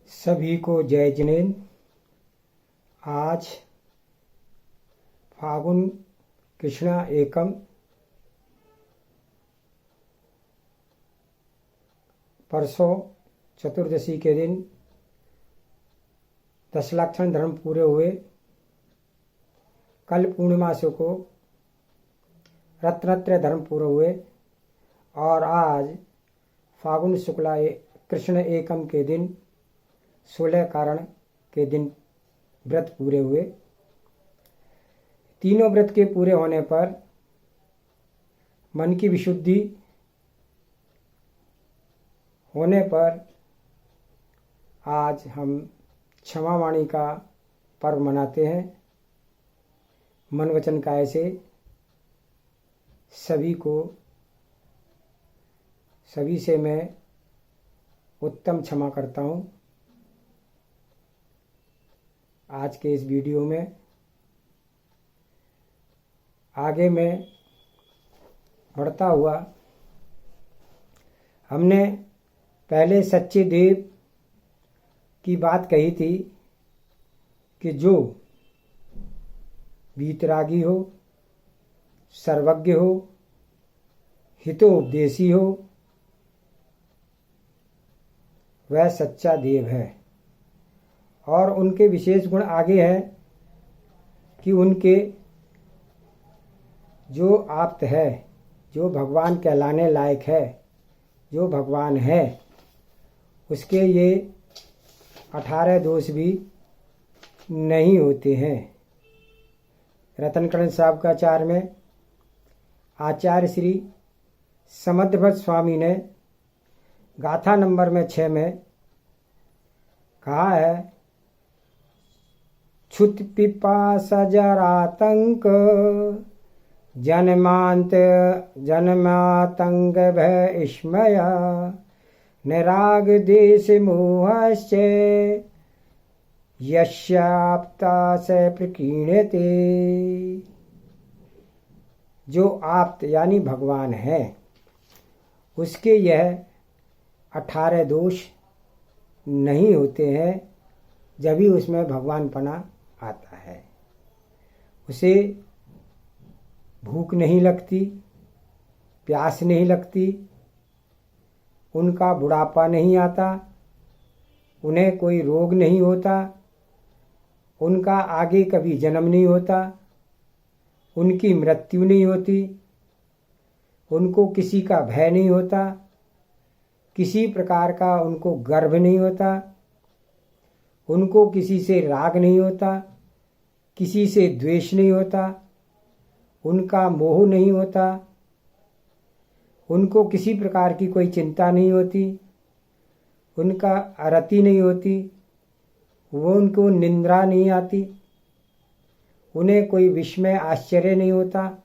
सभी को जय जिनेन्द्र। आज फागुन कृष्णा एकम परसों चतुर्दशी के दिन 10 लक्षण धर्म पूरे हुए। कल पूर्णिमासी को रत्नत्रय धर्म पूरे हुए और आज फागुन शुक्ला कृष्ण एकम के दिन 16 कारण के दिन व्रत पूरे हुए। तीनों व्रत के पूरे होने पर मन की विशुद्धि होने पर आज हम क्षमा वाणी का पर्व मनाते हैं। मन वचन काया से सभी से मैं उत्तम क्षमा करता हूँ। आज के इस वीडियो में आगे मैं बढ़ता हुआ, हमने पहले सच्चे देव की बात कही थी कि जो वीतरागी हो, सर्वज्ञ हो, हितोपदेशी हो, वह सच्चा देव है। और उनके विशेष गुण आगे है कि उनके जो आप्त है, जो भगवान कहलाने लायक है, जो भगवान है, उसके ये 18 दोष भी नहीं होते हैं। रतनकरण साहब का आचार में आचार्य श्री समध्वत स्वामी ने गाथा नंबर में 6 में कहा है, क्षुत पिपास जरातंक जन्मातंग भय स्मया निराग देश मोहश्च यस्याप्ता से प्रकीर्णते। जो आप्त यानी भगवान है, उसके यह 18 दोष नहीं होते हैं। जब भी उसमें भगवानपना आता है, उसे भूख नहीं लगती, प्यास नहीं लगती, उनका बुढ़ापा नहीं आता, उन्हें कोई रोग नहीं होता, उनका आगे कभी जन्म नहीं होता, उनकी मृत्यु नहीं होती, उनको किसी का भय नहीं होता, किसी प्रकार का उनको गर्व नहीं होता, उनको किसी से राग नहीं होता, किसी से द्वेष नहीं होता, उनका मोह नहीं होता, उनको किसी प्रकार की कोई चिंता नहीं होती, उनका अरति नहीं होती, वो उनको निंद्रा नहीं आती, उन्हें कोई विस्मय आश्चर्य नहीं होता,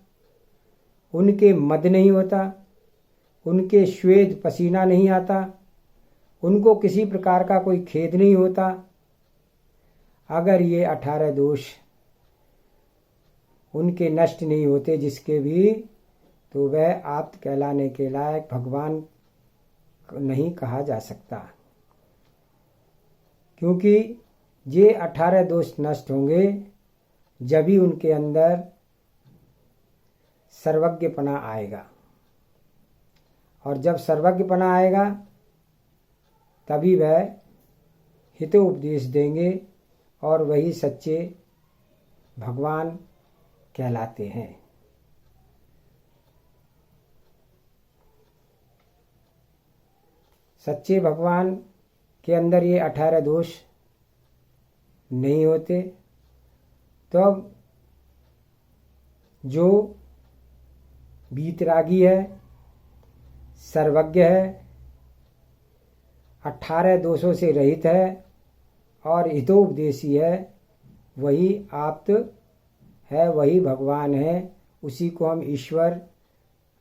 उनके मद नहीं होता, उनके श्वेत पसीना नहीं आता, उनको किसी प्रकार का कोई खेद नहीं होता। अगर ये 18 दोष उनके नष्ट नहीं होते जिसके भी, तो वह आप्त कहलाने के लायक भगवान नहीं कहा जा सकता। क्योंकि ये 18 दोष नष्ट होंगे जब ही उनके अंदर सर्वज्ञपना आएगा। और जब सर्वज्ञपना आएगा तभी वह हितोपदेश देंगे और वही सच्चे भगवान कहलाते हैं। सच्चे भगवान के अंदर ये 18 दोष नहीं होते। तो अब जो वीतरागी है, सर्वज्ञ है, 18 दोषों से रहित है और हितोपदेशी है, वही आप्त है, वही भगवान है। उसी को हम ईश्वर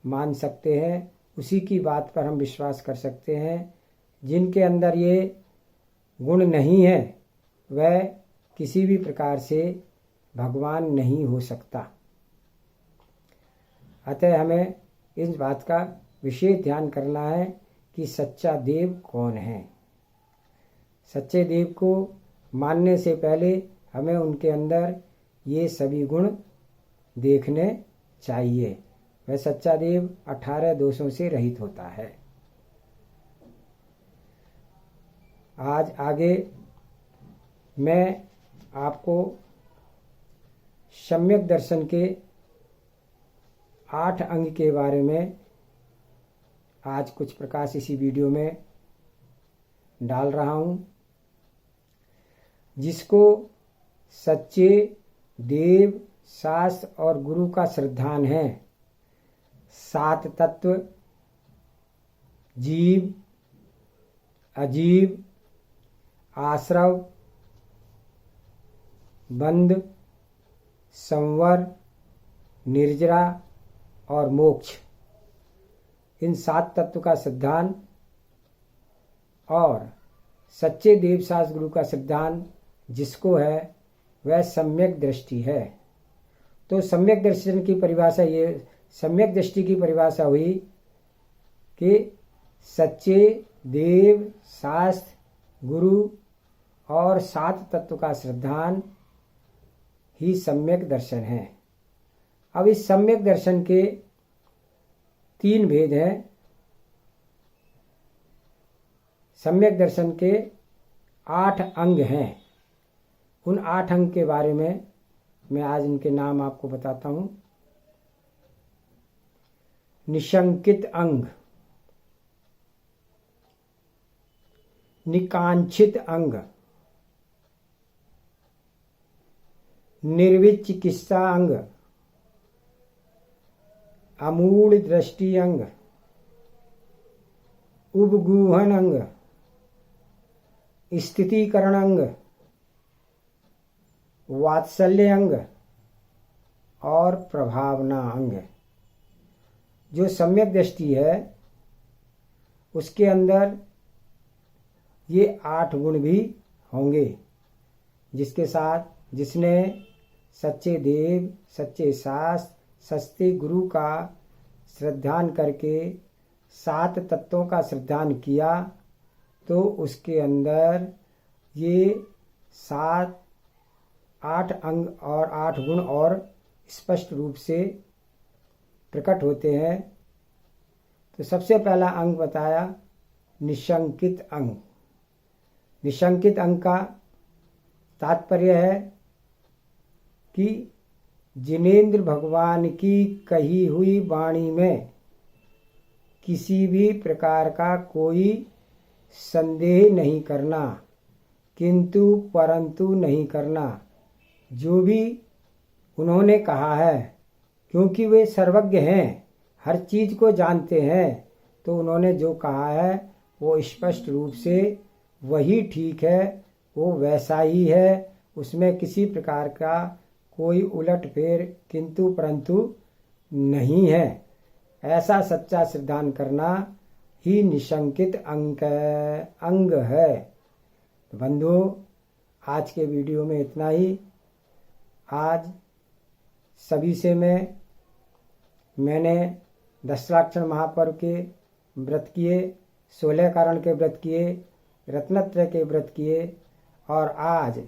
मान सकते हैं, उसी की बात पर हम विश्वास कर सकते हैं। जिनके अंदर ये गुण नहीं है, वह किसी भी प्रकार से भगवान नहीं हो सकता। अतः हमें इस बात का विशेष ध्यान करना है कि सच्चा देव कौन है। सच्चे देव को मानने से पहले हमें उनके अंदर ये सभी गुण देखने चाहिए। वह सच्चा देव 18 दोषों से रहित होता है। आज आगे मैं आपको सम्यक दर्शन के 8 अंग के बारे में आज कुछ प्रकाश इसी वीडियो में डाल रहा हूं, जिसको सच्चे देव, शास्त्र और गुरु का श्रद्धान है। 7 तत्व, जीव, अजीव, आश्रव, बंध, संवर, निर्जरा और मोक्ष, इन 7 तत्व का सिद्धांत और सच्चे देव, शास्त्र, गुरु का सिद्धांत जिसको है वह सम्यक दृष्टि है। तो सम्यक दर्शन की परिभाषा सम्यक दृष्टि की परिभाषा हुई कि सच्चे देव, शास्त्र, गुरु और 7 तत्व का श्रद्धान ही सम्यक दर्शन है। अब इस सम्यक दर्शन के 3 भेद हैं। सम्यक दर्शन के 8 अंग हैं। उन 8 अंग के बारे में मैं आज इनके नाम आपको बताता हूं। निशंकित अंग, निकांक्षित अंग, निर्विचिकित्सा अंग, अमूढ़ दृष्टि अंग, उपगूहन अंग, स्थितीकरण अंग, वात्सल्य अंग और प्रभावना अंग। जो सम्यक दृष्टि है उसके अंदर ये 8 गुण भी होंगे, जिसके साथ जिसने सच्चे देव, सच्चे शास्त्र, सच्चे गुरु का श्रद्धान करके 7 तत्वों का श्रद्धान किया तो उसके अंदर ये 8 अंग और 8 गुण और स्पष्ट रूप से प्रकट होते हैं। तो सबसे पहला अंग बताया निशंकित अंग। निशंकित अंग का तात्पर्य है कि जिनेंद्र भगवान की कही हुई वाणी में किसी भी प्रकार का कोई संदेह नहीं करना, किंतु परंतु नहीं करना। जो भी उन्होंने कहा है, क्योंकि वे सर्वज्ञ हैं, हर चीज को जानते हैं, तो उन्होंने जो कहा है वो स्पष्ट रूप से वही ठीक है, वो वैसा ही है, उसमें किसी प्रकार का कोई उलट फेर किंतु परंतु नहीं है। ऐसा सच्चा सिद्धांत करना ही निशंकित अंग है। तो बंधुओं, आज के वीडियो में इतना ही। आज सभी से मैंने दशराक्षण महापर्व के व्रत किए, 16 कारण के व्रत किए, रत्नत्रय के व्रत किए और आज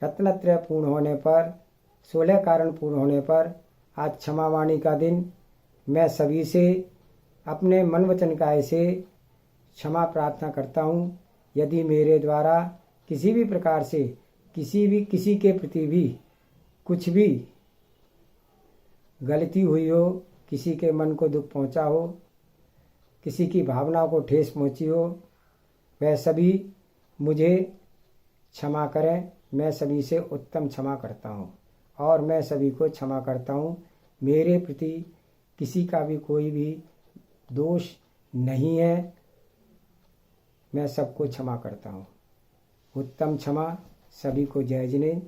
रत्नत्रय पूर्ण होने पर, 16 कारण पूर्ण होने पर आज क्षमावाणी का दिन। मैं सभी से अपने मन वचन काया से क्षमा प्रार्थना करता हूँ। यदि मेरे द्वारा किसी भी प्रकार से किसी के प्रति भी कुछ भी गलती हुई हो, किसी के मन को दुख पहुँचा हो, किसी की भावनाओं को ठेस पहुँची हो, वह सभी मुझे क्षमा करें। मैं सभी से उत्तम क्षमा करता हूँ और मैं सभी को क्षमा करता हूँ। मेरे प्रति किसी का भी कोई भी दोष नहीं है, मैं सबको क्षमा करता हूँ। उत्तम क्षमा। सभी को जय जिनेंद्र।